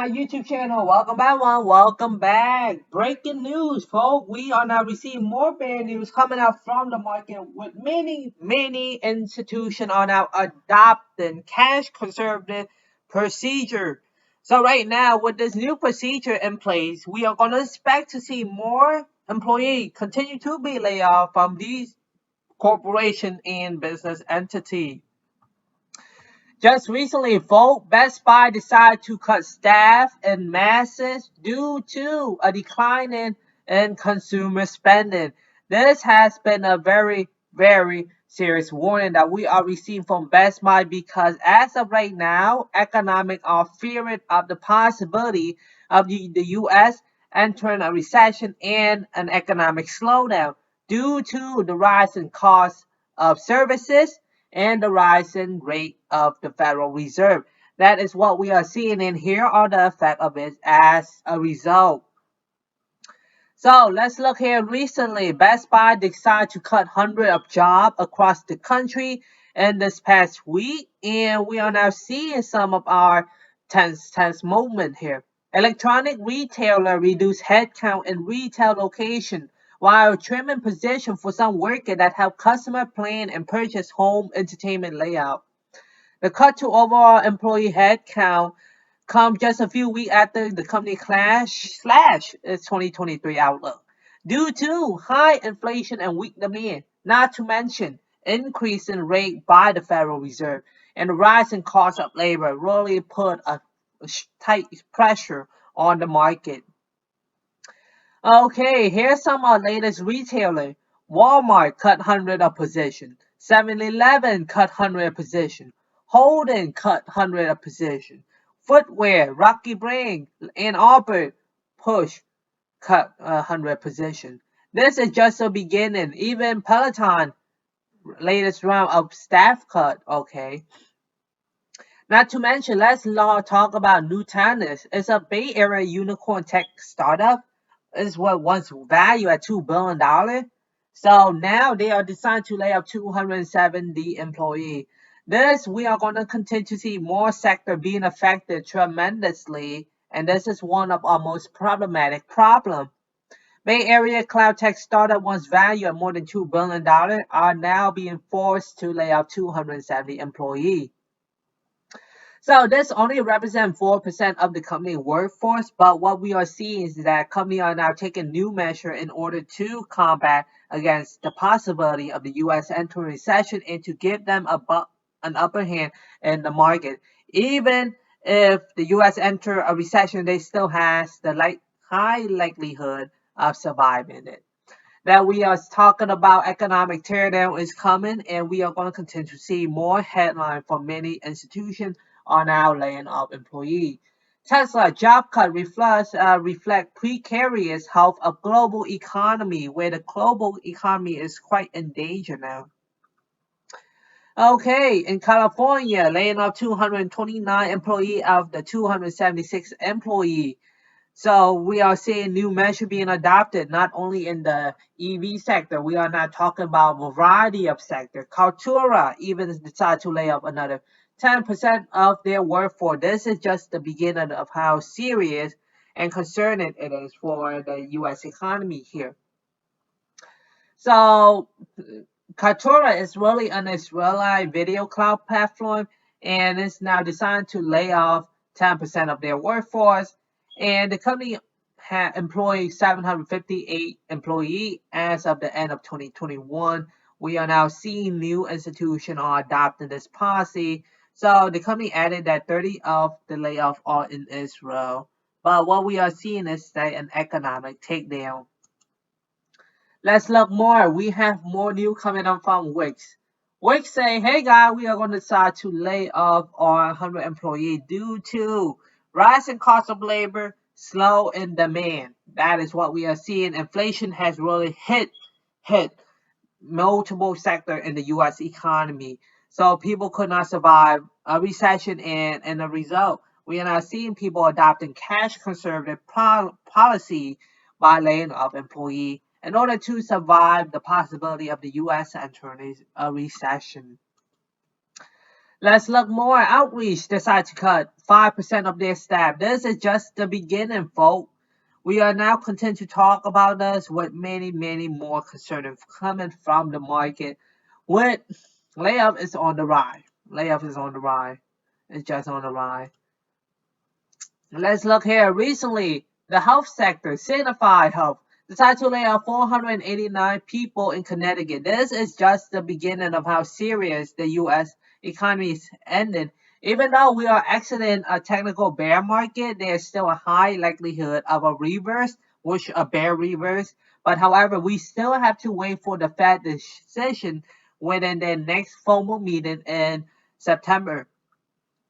my YouTube channel. Welcome back, one. Welcome back. Breaking news, folks. We are now receiving more bad news coming out from the market with many institutions are now adopting cash conservative procedure. So right now, with this new procedure in place, we are going to expect to see more employees continue to be laid off from these corporation and business entity. Just recently, folks, Best Buy decided to cut staff in masses due to a decline in consumer spending. This has been a very serious warning that we are receiving from Best Buy because as of right now, economic are fearing of the possibility of the U.S. entering a recession and an economic slowdown due to the rise in cost of services and the rising rate of the Federal Reserve. That is what we are seeing, and here are the effects of it as a result. So let's look here. Recently, Best Buy decided to cut hundreds of jobs across the country in this past week, and we are now seeing some of our tense movement here. Electronic retailer reduced headcount in retail location while trimming position for some workers that help customer plan and purchase home entertainment layout. The cut to overall employee headcount comes just a few weeks after the company slashed its 2023 outlook due to high inflation and weak demand, not to mention increase in rate by the Federal Reserve and the rising cost of labor really put a tight pressure on the market. Okay, here's some of our latest retailer. Walmart cut hundred of position. 7-Eleven cut hundred of position. Holden cut hundred of position. Footwear, Rocky Brand, and Albert Push cut 100 position. This is just the beginning. Even Peloton latest round of staff cut. Okay. Not to mention, let's talk about Nutanix. It's a Bay Area unicorn tech startup. It's what once valued at $2 billion. So now they are deciding to lay off 270 employees. This, we are going to continue to see more sector being affected tremendously. And this is one of our most problematic problems. Bay Area cloud tech startup once valued at more than $2 billion are now being forced to lay off 270 employees. So this only represents 4% of the company workforce, but what we are seeing is that companies are now taking new measures in order to combat against the possibility of the U.S. entering recession and to give them an upper hand in the market. Even if the U.S. enter a recession, they still has the high likelihood of surviving it. That we are talking about economic teardown is coming, and we are going to continue to see more headlines from many institutions are now laying off employees. Tesla job cut reflect precarious health of global economy, where the global economy is quite in danger now. Okay, in California, laying off 229 employees of the 276 employees. So we are seeing new measures being adopted, not only in the EV sector. We are not talking about a variety of sectors. Kaltura even decided to lay off another 10% of their workforce. This is just the beginning of how serious and concerning it is for the U.S. economy here. So Kaltura is really an Israeli video cloud platform, and it's now designed to lay off 10% of their workforce. And the company had employed 758 employees as of the end of 2021. We are now seeing new institutions are adopting this policy. So the company added that 30 of the layoffs are in Israel. But what we are seeing is an economic takedown. Let's look more. We have more news coming up from Wix. Wix say, hey guys, we are going to decide to lay off our 100 employees due to rising cost of labor, slow in demand. That is what we are seeing. Inflation has really hit multiple sectors in the U.S. economy. So people could not survive a recession, and in a result, we are now seeing people adopting cash conservative policy by laying off employees in order to survive the possibility of the U.S. entering a recession. Let's look more. Outreach decide to cut 5% of their staff. This is just the beginning, folks. We are now continue to talk about this with many, many more concerns coming from the market. With layoff is on the rise. Layoff is on the rise. It's just on the rise. Let's look here. Recently, the health sector, Signify Health, decided to lay off 489 people in Connecticut. This is just the beginning of how serious the U.S. economy is ending. Even though we are exiting a technical bear market, there is still a high likelihood of a reverse, which a bear reverse. But however, we still have to wait for the Fed decision within their next formal meeting in September.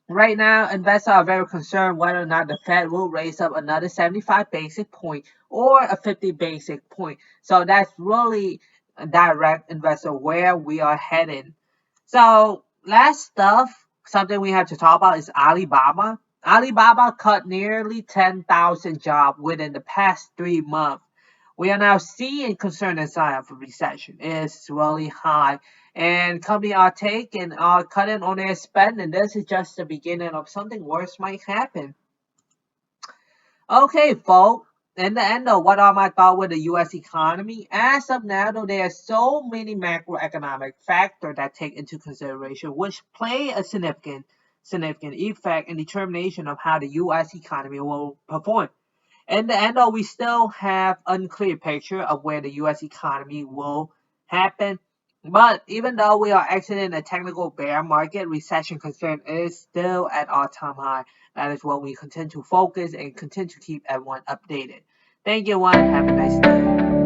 Right now, investors are very concerned whether or not the Fed will raise up another 75 basic point or a 50 basic point. So that's really a direct investor where we are heading. So last stuff, something we have to talk about is Alibaba. Alibaba cut nearly 10,000 jobs within the past 3 months. We are now seeing concerning sign of a recession. It's really high. And companies are cutting on their spending. This is just the beginning of something worse might happen. Okay, folks. In the end, though, what are my thoughts with the U.S. economy? As of now, though, there are so many macroeconomic factors that take into consideration, which play a significant effect in determination of how the U.S. economy will perform. In the end, though, we still have unclear picture of where the U.S. economy will happen. But even though we are exiting a technical bear market, recession concern is still at all-time high. That is what we continue to focus and continue to keep everyone updated. Thank you, everyone. Have a nice day.